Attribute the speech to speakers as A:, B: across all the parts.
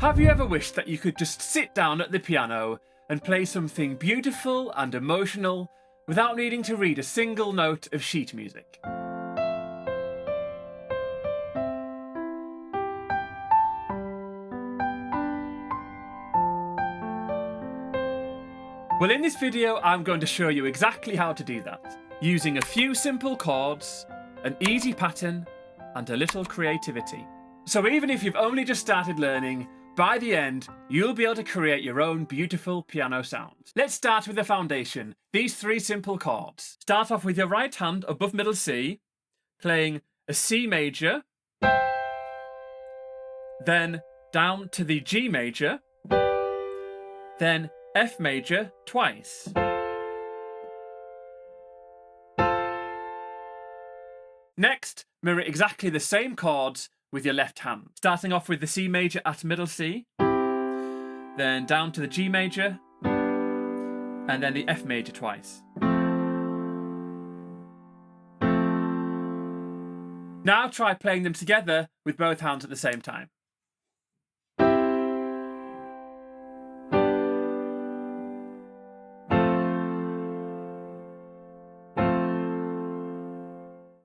A: Have you ever wished that you could just sit down at the piano and play something beautiful and emotional without needing to read a single note of sheet music? Well, in this video, I'm going to show you exactly how to do that, using a few simple chords, an easy pattern, and a little creativity. So even if you've only just started learning, by the end, you'll be able to create your own beautiful piano sound. Let's start with the foundation, these three simple chords. Start off with your right hand above middle C, playing a C major, then down to the G major, then F major twice. Next, mirror exactly the same chords with your left hand, starting off with the C major at middle C, then down to the G major, and then the F major twice. Now try playing them together with both hands at the same time.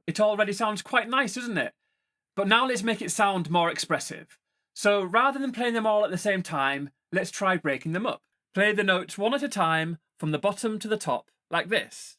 A: It already sounds quite nice, doesn't it? But now let's make it sound more expressive. So rather than playing them all at the same time, let's try breaking them up. Play the notes one at a time from the bottom to the top, like this.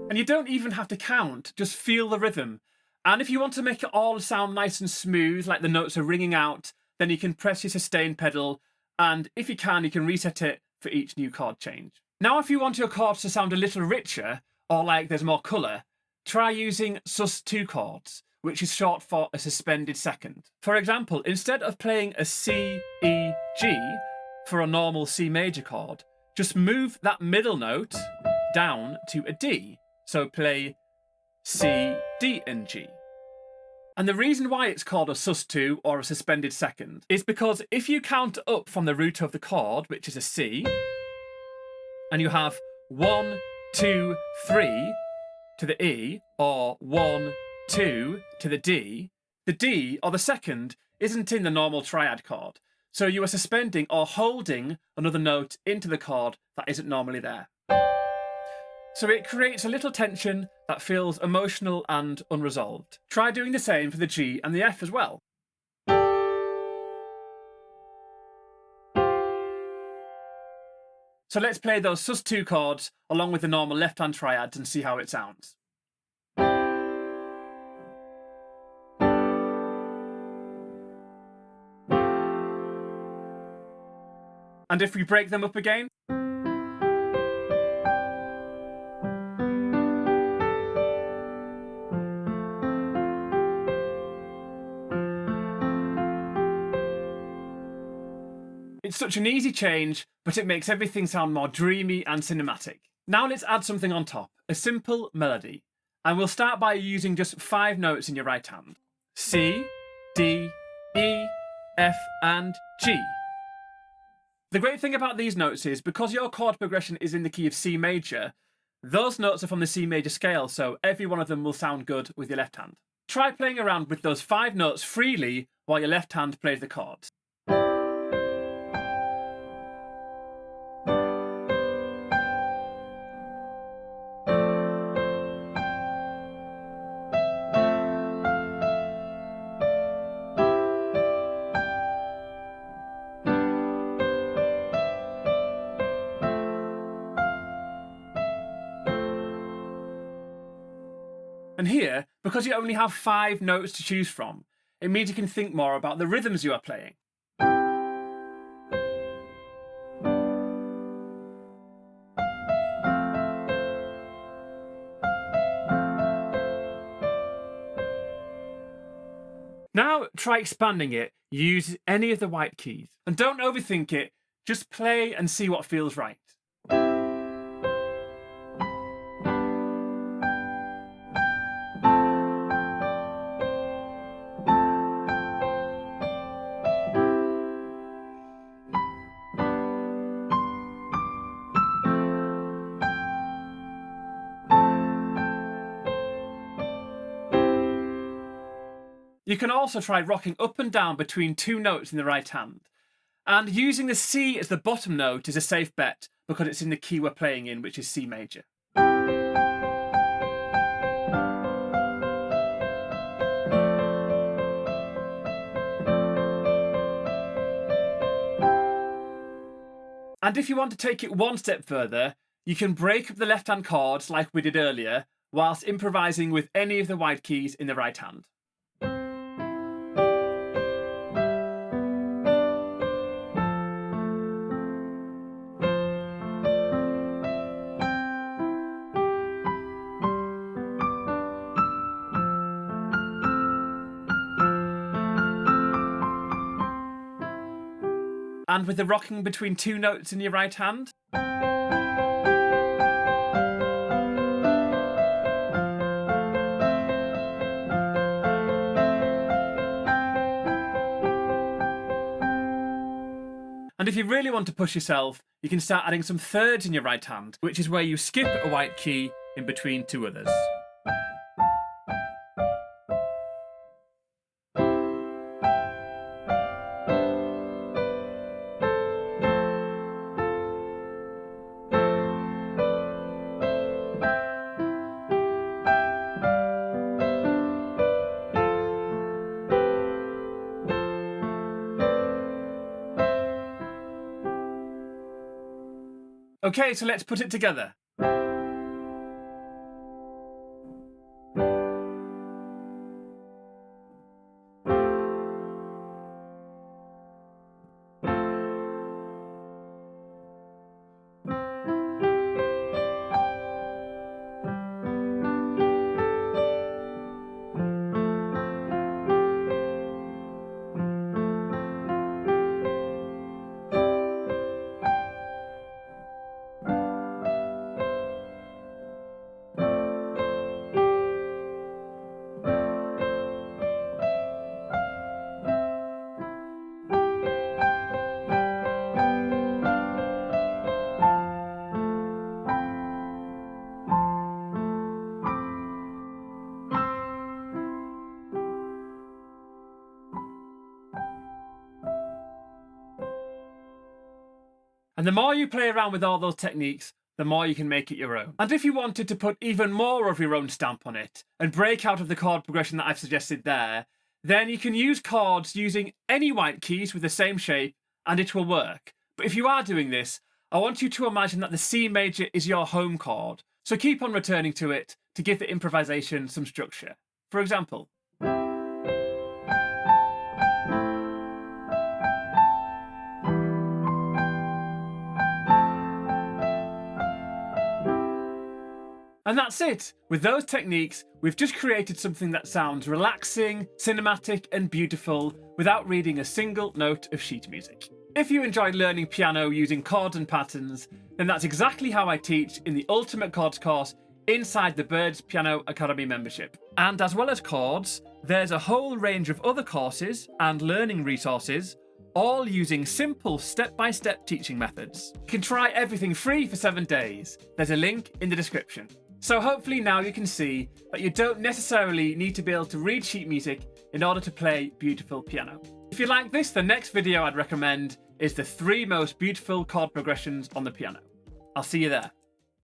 A: And you don't even have to count, just feel the rhythm. And if you want to make it all sound nice and smooth, like the notes are ringing out, then you can press your sustain pedal, and if you can reset it for each new chord change. Now if you want your chords to sound a little richer, or like there's more colour, try using sus2 chords, which is short for a suspended second. For example, instead of playing a C, E, G for a normal C major chord, just move that middle note down to a D. So play C, D and G. And the reason why it's called a sus2 or a suspended second is because if you count up from the root of the chord, which is a C, and you have 1, 2, 3 to the E, or 1, 2 to the D or the second isn't in the normal triad chord. So you are suspending or holding another note into the chord that isn't normally there. So it creates a little tension that feels emotional and unresolved. Try doing the same for the G and the F as well. So let's play those sus2 chords along with the normal left-hand triads and see how it sounds. And if we break them up again, it's such an easy change, but it makes everything sound more dreamy and cinematic. Now let's add something on top, a simple melody. And we'll start by using just 5 notes in your right hand. C, D, E, F and G. The great thing about these notes is, because your chord progression is in the key of C major, those notes are from the C major scale, so every one of them will sound good with your left hand. Try playing around with those 5 notes freely while your left hand plays the chords. And here, because you only have 5 notes to choose from, it means you can think more about the rhythms you are playing. Now try expanding it, use any of the white keys. And don't overthink it, just play and see what feels right. You can also try rocking up and down between two notes in the right hand. And using the C as the bottom note is a safe bet because it's in the key we're playing in, which is C major. And if you want to take it one step further, you can break up the left-hand chords like we did earlier, whilst improvising with any of the white keys in the right hand. And with the rocking between two notes in your right hand. And if you really want to push yourself, you can start adding some thirds in your right hand, which is where you skip a white key in between two others. Okay, so let's put it together. And the more you play around with all those techniques, the more you can make it your own. And if you wanted to put even more of your own stamp on it and break out of the chord progression that I've suggested there, then you can use chords using any white keys with the same shape and it will work. But if you are doing this, I want you to imagine that the C major is your home chord. So keep on returning to it to give the improvisation some structure. For example, and that's it! With those techniques, we've just created something that sounds relaxing, cinematic and beautiful without reading a single note of sheet music. If you enjoy learning piano using chords and patterns, then that's exactly how I teach in the Ultimate Chords course inside the Birds Piano Academy membership. And as well as chords, there's a whole range of other courses and learning resources, all using simple step-by-step teaching methods. You can try everything free for 7 days. There's a link in the description. So hopefully now you can see that you don't necessarily need to be able to read sheet music in order to play beautiful piano. If you like this, the next video I'd recommend is the 3 most beautiful chord progressions on the piano. I'll see you there.